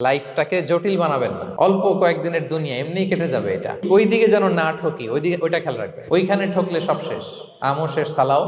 লাইফটাকে জটিল বানাবেন না। অল্প কয়েকদিনের দুনিয়া এমনিই কেটে যাবে, এটা ওই দিকে যেন না ঠকি, ওইদিকে ওইটা খেয়াল রাখবে। ওইখানে ঠকলে সব শেষ, আমও শেষ, সালাও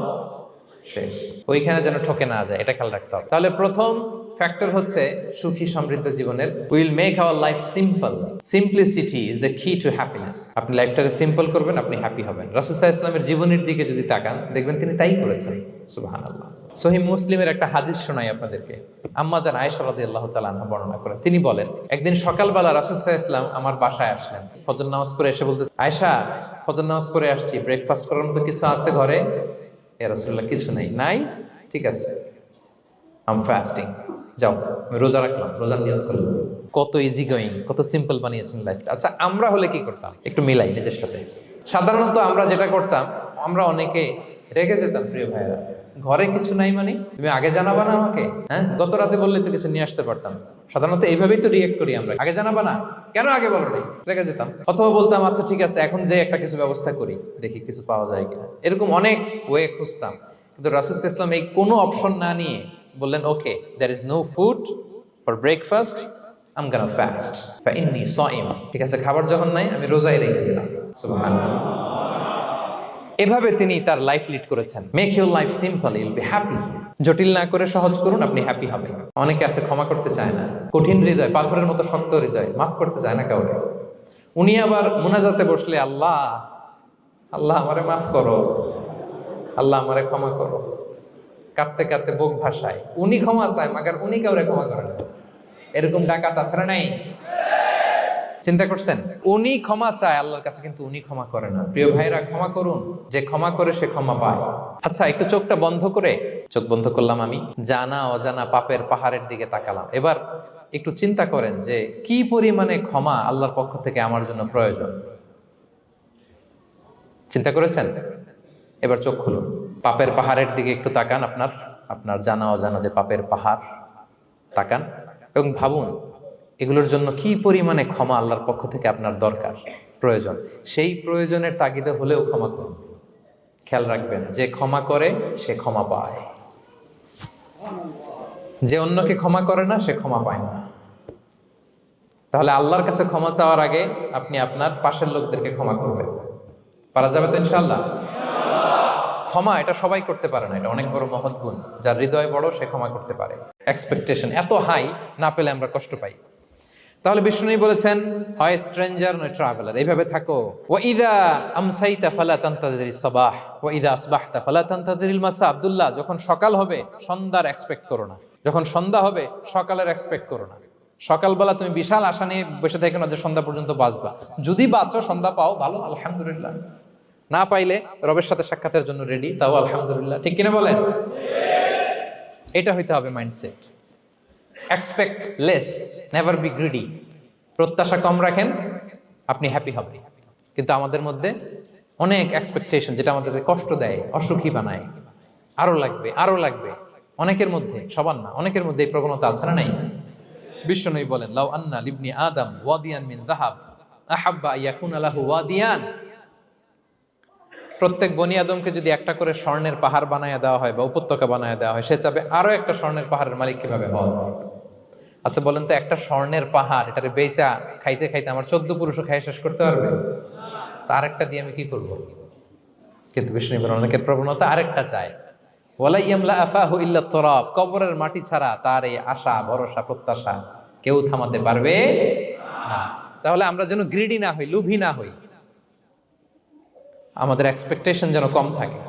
শেষ। ওইখানে যেন ঠকে না যায়, এটা খেয়াল রাখতে হবে। তাহলে প্রথম ফ্যাক্টর হচ্ছে সুখী সমৃদ্ধ জীবনের will make our life simple. Simplicity is the কি টু হ্যাপিনেস। আপনি লাইফটাকে সিম্পল করবেন, আপনি হ্যাপি হবেন। রাসূল সাল্লাল্লাহু আলাইহি ওয়াসাল্লামের জীবনের দিকে যদি তাকান, দেখবেন তিনি তাই করেছেন। সুবহানাল্লাহ। সহিহ মুসলিমের একটা হাদিস শোনাই আপনাদেরকে। আম্মা জান আয়েশা রাদিয়াল্লাহু তাআলা আনহা বর্ণনা করেন। তিনি বলেন, একদিন সকালবেলা রাসূল সাল্লাল্লাহু আলাইহি ওয়াসাল্লাম আমার বাসায় আসলেন। ফজর নামাজ পড়ে এসে বলতে, আয়েশা ফজর নামাজ পড়ে আসছি, ব্রেকফাস্ট করার মতো কিছু আছে ঘরে? ইয়া রাসূলুল্লাহ, কিছু নাই। নাই? ঠিক আছে, আই এম ফাস্টিং, যাও আমি রোজা রাখলাম, রোজার নিয়ত করলাম। কত ইজি গোয়িং, কত সিম্পল বানিয়েছেন লাইফটা। আচ্ছা, আমরা হলে কি করতাম? একটু মিলাই নিজের সাথে। সাধারণত আমরা যেটা করতাম, আমরা অনেকে রেগে যেতাম। প্রিয় ভাইরা, ঘরে কিছু নাই মানে তুমি আগে জানাবা না আমাকে? হ্যাঁ, গত রাতে বললে তো কিছু নিয়ে আসতে পারতাম। সাধারণত এইভাবেই তো রিয়েক্ট করি আমরা, আগে জানাবা না, কেন আগে বলো নাই? রেগে যেতাম। অথবা বলতাম, আচ্ছা ঠিক আছে, এখন যে একটা কিছু ব্যবস্থা করি, দেখি কিছু পাওয়া যায় কিনা। এরকম অনেক ওয়ে খুঁজতাম। কিন্তু রাসূল সাল্লাল্লাহু আলাইহি ওয়াসাল্লাম এই কোনো অপশন না নিয়ে বললেন, ওকে, there is no food for breakfast, I'm gonna fast فإني صائم। ঠিক আছে, খাবার যখন নাই আমি রোজাই রেখে দিলাম। সুবহানাল্লাহ। এভাবে তিনি তার লাইফ লিড করেছেন। Make your life simple, you'll be happy. জটিল না করে সহজ করুন, আপনি হ্যাপি হবেন। অনেকে আছে ক্ষমা করতে চায় না, কঠিন হৃদয়, পাথরের মতো শক্ত হৃদয়, মাফ করতে চায় না কাউকে। উনি আবার মুনাজাতে বসলে, আল্লাহ আল্লাহ আমারে মাফ করো, আল্লাহ আমারে ক্ষমা করো, কাঁদতে কাঁদতে বুক ভাসায়। উনি ক্ষমা চায়, মাগার উনি কাউরে ক্ষমা করে না। এরকম ডাকাত আছে নাই? চিন্তা করছেন? উনি ক্ষমা চায় আল্লাহর কাছে, কিন্তু উনি ক্ষমা করে না। প্রিয় ভাইরা, ক্ষমা করুন। যে ক্ষমা করে সে ক্ষমা পায়। আচ্ছা, একটু চোখটা বন্ধ করে, চোখ বন্ধ করলাম আমি, জানা অজানা পাপের পাহাড়ের দিকে তাকালাম। এবার একটু চিন্তা করেন যে কি পরিমাণে ক্ষমা আল্লাহর পক্ষ থেকে আমার জন্য প্রয়োজন। চিন্তা করেছেন? এবার চোখ খুলুন, পাপের পাহাড়ের দিকে একটু তাকান। আপনার জানা অজানা যে পাপের পাহাড়, তাকান এবং ভাবুন এগুলোর জন্য কি পরিমাণে ক্ষমা আল্লাহর পক্ষ থেকে আপনার দরকার, প্রয়োজন। সেই প্রয়োজনের তাগিদে হলেও ক্ষমা করুন। খেয়াল রাখবেন, যে ক্ষমা করে সে ক্ষমা পায়, যে অন্যকে ক্ষমা করে না সে ক্ষমা পায় না। তাহলে আল্লাহর কাছে ক্ষমা চাওয়ার আগে আপনি আপনার পাশের লোকদেরকে ক্ষমা করবেন। পারা যাবে তো ইনশাআল্লাহ? ক্ষমা এটা সবাই করতে পারে না, এটা অনেক বড় মহৎ গুণ। যার হৃদয় বড় সে ক্ষমা করতে পারে। এক্সপেকটেশন এত হাই, না পেলে আমরা কষ্ট পাই। তাহলে বিষ্ণু বলেছেন, হয় স্ট্রেঞ্জার নয় ট্রাভেলার, এইভাবে থাকো। ওয়াইদা আমসাইতা ফালা তানতাযিরিস সাবাহ ওয়াইদা আসবাহতা ফালা তানতাযিরিল মাসা। আব্দুল্লাহ, যখন সকাল হবে সন্ধ্যার এক্সপেক্ট করো না, যখন সন্ধ্যা হবে সকালের এক্সপেক্ট করো না। সকালবেলা তুমি বিশাল আশা নিয়ে বসে থেকো না যে সন্ধ্যা পর্যন্ত বাঁচবা। যদি বাঁচো, সন্ধ্যা পাও, ভালো, আলহামদুলিল্লাহ। না পাইলে রবের সাথে সাক্ষাতের জন্য রেডি, তাও আলহামদুলিল্লাহ। ঠিক কিনা বলেন? এটা হইতে হবে mindset. Expect less, never be greedy. প্রত্যাশা কম রাখেন, আপনি হ্যাপি হবেন। কিন্তু আমাদের মধ্যে অনেক এক্সপেকটেশন, যেটা আমাদের কষ্ট দেয়, অসুখী বানায়। আরো লাগবে, আরো লাগবে। অনেকের মধ্যে, সবার না, অনেকের মধ্যে এই প্রবণতা আছে না নাই? বিশ্বনবী বলেন, লাউ আন্না লিবনি আদম ওয়াদিয়ান মিন যাহাব আহাব্বা ইয়াকুনা লাহু ওয়াদিয়ান। প্রত্যেক বনি আদমকে যদি একটা করে স্বর্ণের পাহাড় বানায় দেওয়া হয় বা উপত্যকা বানায় দেওয়া হয়, সে চাবে আরো একটা স্বর্ণের পাহাড়ের মালিক কিভাবে হওয়া যায়। আচ্ছা বলেন তো, একটা স্বর্ণের পাহাড়, এটারে বেচা খাইতে খাইতে আমার 14 পুরুষও খাই শেষ করতে পারবে? তার একটা দিয়ে আমি কি করব? কিন্তু বিষ্ণু অনেকের প্রবণতা আরেকটা চায়। ওয়ালা ইয়ামলা আফাহু ইল্লা তুরাব। কবরের মাটি ছাড়া তার এই আশা, ভরসা, প্রত্যাশা কেউ থামাতে পারবে না। তাহলে আমরা যেন গ্রিডি না হই, লোভী না হই, আমাদের এক্সপেকটেশন যেন কম থাকে।